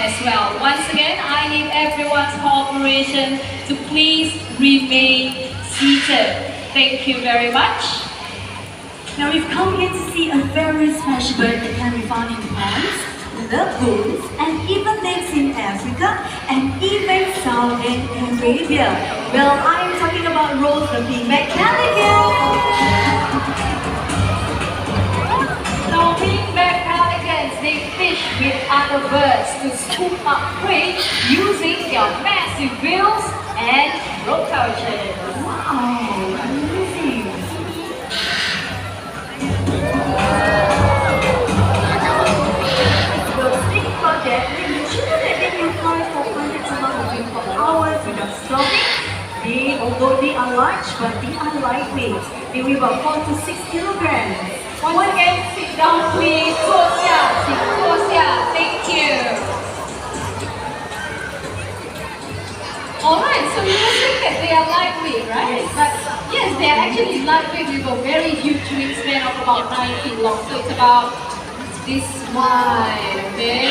as well. Once again, I need everyone's cooperation to please remain seated. Thank you very much. Now we've come here to see a very special bird that can be found in ponds, lagoons, and even lakes in Africa, and even Saudi Arabia. Well, I'm talking about Rose the Pigback Pelican. Now, pigback pelicans, they fish with other birds to scoop up prey using their massive bills and throat pouches. Wow, amazing. Although they are large, but they are lightweight. They weigh about 4 to 6 kilograms. Once again, sit down please. Tosia, thank you. Alright, so you were saying that they are lightweight, right? Yes. But yes, they are actually lightweight with a very huge wingspan of about 9 feet long. So it's about this wide, okay?